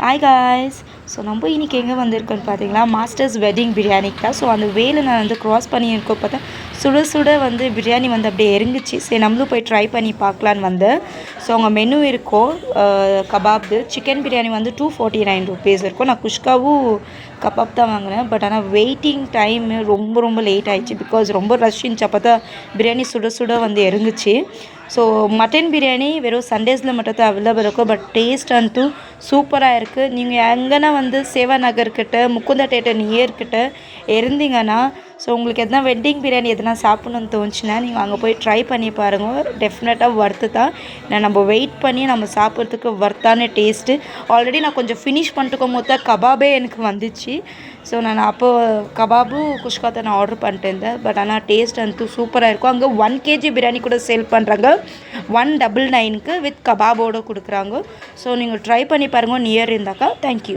Hi guys. So நம்ம இன்றைக்கி எங்கே வந்திருக்கோன்னு பார்த்தீங்களா, மாஸ்டர்ஸ் வெட்டிங் பிரியாணிக்கு தான். ஸோ அந்த வேலை நான் வந்து க்ராஸ் பண்ணியிருக்கோம். பார்த்தா சுட சுட வந்து பிரியாணி வந்து அப்படியே இறங்குச்சு. சரி நம்மளும் போய் ட்ரை பண்ணி பார்க்கலான்னு வந்தேன். ஸோ அவங்க மெனு இருக்கும், கபாப்பு சிக்கன் பிரியாணி வந்து 249 ருபீஸ் இருக்கும். நான் குஷ்காவும் கபாப் தான் வாங்கினேன். பட் ஆனால் வெயிட்டிங் டைமு ரொம்ப லேட் ஆகிடுச்சு. பிகாஸ் ரொம்ப ரஷ் இருந்துச்சு. அப்போ தான் பிரியாணி சுட சுட வந்து இறங்குச்சு. ஸோ மட்டன் பிரியாணி வெறும் சண்டேஸில் மட்டும் தான் அவைலபிள் இருக்கும். பட் டேஸ்ட் வந்து சூப்பராக இருக்குது. நீங்கள் எங்கன்னா வந்து சேவா நகர்கிட்ட முகுந்தா தேட்டர் நியர்கிட்ட இருந்தீங்கன்னா, ஸோ உங்களுக்கு எதனா வெட்டிங் பிரியாணி எதனா சாப்பிட்ணுன்னு தோணுச்சுன்னா நீங்கள் அங்கே போய் ட்ரை பண்ணி பாருங்கள். டெஃபினட்டாக ஒர்த்து தான். நம்ம வெயிட் பண்ணி நம்ம சாப்பிட்றதுக்கு ஒர்த்தான டேஸ்ட்டு. ஆல்ரெடி நான் கொஞ்சம் ஃபினிஷ் பண்ணிட்டுக்கும் போது தான் கபாபே எனக்கு வந்துச்சு. ஸோ நான் அப்போது கபாபும் குஷ்காத்தை நான் ஆர்டர் பண்ணிட்டு இருந்தேன். பட் ஆனால் டேஸ்ட் வந்து சூப்பராக இருக்கும். அங்கே 1 kg பிரியாணி கூட சேல் பண்ணுறாங்க. 199க்கு வித் கபாபோடு கொடுக்குறாங்க. ஸோ நீங்கள் ட்ரை பண்ணி பாருங்கள் நியர் இருந்தாக்கா. தேங்க்யூ.